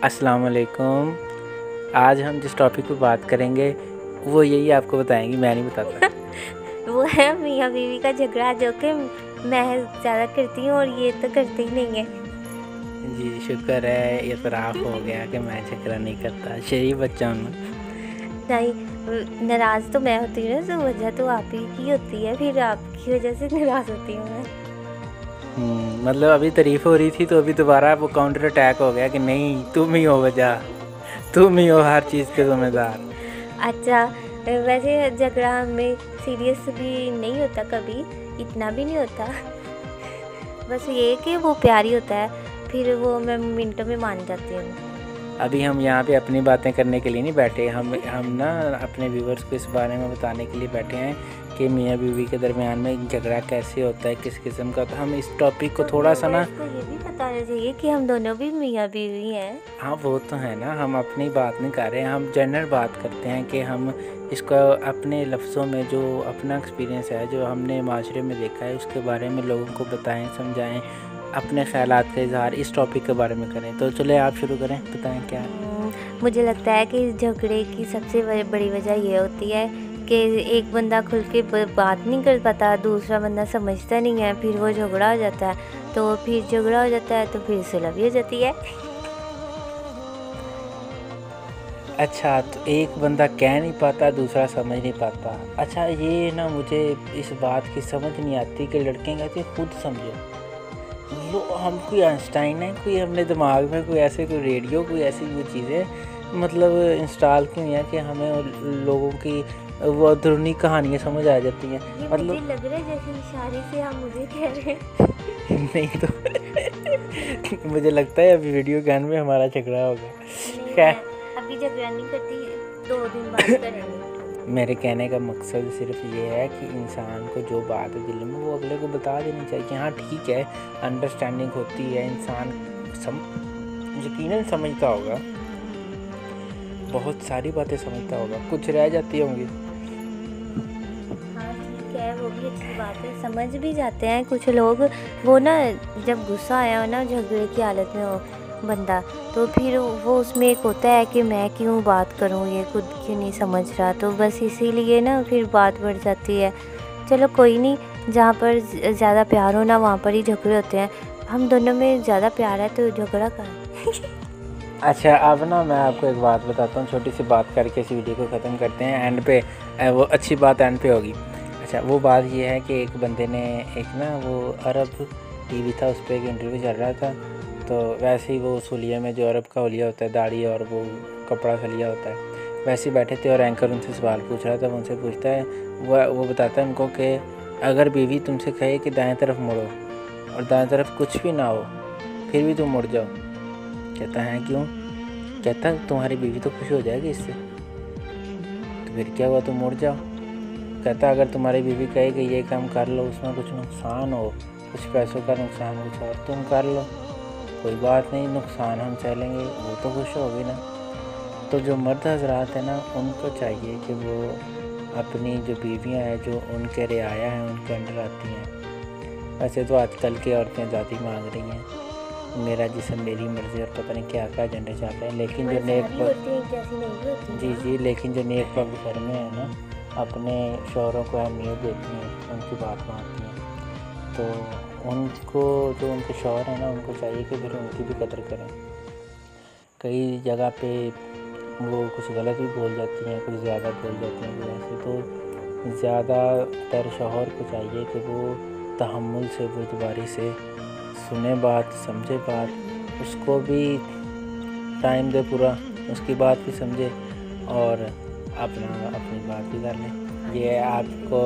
अस्सलाम वालेकुम। आज हम जिस टॉपिक पे बात करेंगे वो यही आपको बताएंगी, मैं नहीं बताता। वो है मियाँ बीवी का झगड़ा, जो कि मैं ज़्यादा करती हूँ और ये तो करते ही नहीं है। जी शुक्र है, इतराफ़ हो गया कि मैं झगड़ा नहीं करता, शरीफ बच्चा हूँ। नहीं, नाराज़ तो मैं होती हूँ ना, तो वजह तो आप ही की होती है, फिर आपकी वजह से नाराज़ होती हूँ मैं। मतलब अभी तारीफ़ हो रही थी तो अभी दोबारा वो काउंटर अटैक हो गया कि नहीं तुम ही हो वजह, तुम ही हो हर चीज़ के ज़िम्मेदार। अच्छा, वैसे झगड़ा में सीरियस भी नहीं होता कभी, इतना भी नहीं होता। बस ये कि वो प्यारी होता है, फिर वो मैं मिनटों में मान जाती हूँ। अभी हम यहाँ पे अपनी बातें करने के लिए नहीं बैठे, हम ना अपने व्यूवर्स को इस बारे में बताने के लिए बैठे हैं कि मियाँ बीवी के दरमियान में झगड़ा कैसे होता है, किस किस्म का। तो हम इस टॉपिक को थोड़ा सा ना, तो ये भी बताना चाहिए कि हम दोनों भी मियाँ बीवी हैं। हाँ वो तो है ना, हम अपनी बात नहीं कर रहे हैं, हम जनरल बात करते हैं कि हम इसको अपने लफ्ज़ों में जो अपना एक्सपीरियंस है, जो हमने माशरे में देखा है, उसके बारे में लोगों को बताएं, समझाएं, अपने ख़यालात का इजहार इस टॉपिक के बारे में करें। तो चले आप शुरू करें, बताएं क्या है। मुझे लगता है कि झगड़े की सबसे बड़ी वजह ये होती है कि एक बंदा खुल के बात नहीं कर पाता, दूसरा बंदा समझता नहीं है, फिर वो झगड़ा हो जाता है, तो फिर झगड़ा हो जाता है तो फिर सुलह भी हो जाती है। अच्छा, तो एक बंदा कह नहीं पाता, दूसरा समझ नहीं पाता। अच्छा, ये ना मुझे इस बात की समझ नहीं आती कि लड़के कहते खुद समझो। लो, हम कोई आइंस्टाइन है, कोई अपने दिमाग में कोई ऐसे कोई रेडियो, कोई ऐसी वो चीज़ें मतलब इंस्टॉल की हुई हैं कि हमें लोगों की वो अंदरूनी कहानियाँ समझ आ जाती हैं। ये मतलब मुझे लग रहा है जैसे इशारे से आप मुझे कह रहे हैं। नहीं तो मुझे लगता है अभी वीडियो गेम में हमारा झगड़ा होगा। नहीं, खैर, मैं अभी झगड़ा नहीं करती, 2 दिन बाद करेंगे। मेरे कहने का मकसद सिर्फ ये है कि इंसान को जो बात है दिल में वो अगले को बता देनी चाहिए। हाँ ठीक है, अंडरस्टैंडिंग होती है, इंसान यकीनन समझता होगा, बहुत सारी बातें समझता होगा, कुछ रह जाती होंगी। हाँ ठीक है, वो भी अच्छी बात है, समझ भी जाते हैं कुछ लोग। वो ना जब गुस्सा आया हो ना, झगड़े की हालत में हो बंदा, तो फिर वो उसमें एक होता है कि मैं क्यों बात करूं, ये खुद क्यों नहीं समझ रहा, तो बस इसीलिए ना फिर बात बढ़ जाती है। चलो कोई नहीं, जहाँ पर ज़्यादा प्यार हो ना वहाँ पर ही झगड़े होते हैं। हम दोनों में ज़्यादा प्यार है तो झगड़ा कहाँ है? अच्छा, अब ना मैं आपको एक बात बताता हूँ, छोटी सी बात करके इस वीडियो को ख़त्म करते हैं। एंड पे वो अच्छी बात एंड पे होगी। अच्छा, वो बात ये है कि एक बंदे ने एक ना वो अरब टीवी था, उस पर एक इंटरव्यू चल रहा था। तो वैसे ही वो उस हुलिया में जो अरब का हुलिया होता है, दाढ़ी और वो कपड़ा खलिया होता है, वैसे ही बैठे थे और एंकर उनसे सवाल पूछ रहा था। वो उनसे पूछता है, वो बताता है उनको कि अगर बीवी तुमसे कहे कि दाएँ तरफ मुड़ो और दाएँ तरफ कुछ भी ना हो फिर भी तुम मुड़ जाओ, कहता है क्यों? कहता तुम्हारी बीवी तो खुश हो जाएगी इससे, तो फिर क्या हुआ, तुम मुड़ जाओ। कहता अगर तुम्हारी बीवी कहे कि ये काम कर लो, उसमें कुछ नुकसान हो, कुछ पैसों का नुकसान, कुछ और, तुम कर लो, कोई बात नहीं, नुकसान हम सह लेंगे, वो तो खुश होगी ना। तो जो मर्द हजरात हैं ना, उनको चाहिए कि वो अपनी जो बीवियां हैं, जो उनके रियाया हैं, उनके अंडर आती हैं। वैसे तो आजकल की औरतें आज़ादी मांग रही हैं, मेरा जिसम मेरी मर्ज़ी, और पता नहीं क्या क्या एजेंडे चल रहे हैं। लेकिन जो नेक जी, लेकिन जो नेक पग घर में है ना, अपने शौहरों को अहमियत देती हैं, उनकी बात मानती हैं, तो उनको जो उनके शौहर हैं ना, उनको चाहिए कि फिर उनकी भी कदर करें। कई जगह पे वो कुछ गलत भी बोल जाती हैं, कुछ ज़्यादा बोल जाती हैं, कुछ ऐसे। तो ज़्यादातर शौहर को चाहिए कि वो तहम्मुल से, बुर्दबारी से सुने बात, समझे बात, उसको भी टाइम दे पूरा, उसकी बात भी समझे और अपनी बात भी कर ले। ये आपको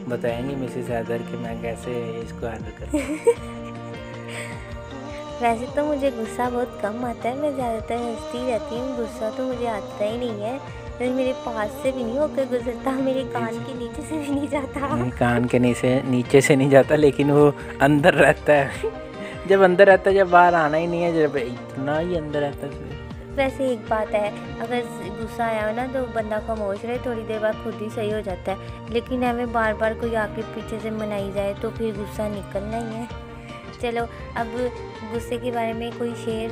बताएंगी मिसेस हैदर कि मैं कैसे इसको हैंडल करूँ। वैसे तो मुझे गुस्सा बहुत कम आता है, मैं ज़्यादातर हंसती रहती हूँ, गुस्सा तो मुझे आता ही नहीं है। तो मेरे पास से भी नहीं होकर गुजरता, मेरे कान के नीचे से भी नहीं जाता। कान के नीचे से नहीं जाता, लेकिन वो अंदर रहता है। जब अंदर रहता है, जब बाहर आना ही नहीं है, जब इतना ही अंदर रहता है। वैसे एक बात है, अगर गुस्सा आया हो ना तो बंदा खामोश रहे, थोड़ी देर बाद खुद ही सही हो जाता है। लेकिन हमें बार बार कोई आके पीछे से मनाई जाए तो फिर गुस्सा निकलना ही है। चलो अब गुस्से के बारे में कोई शेर।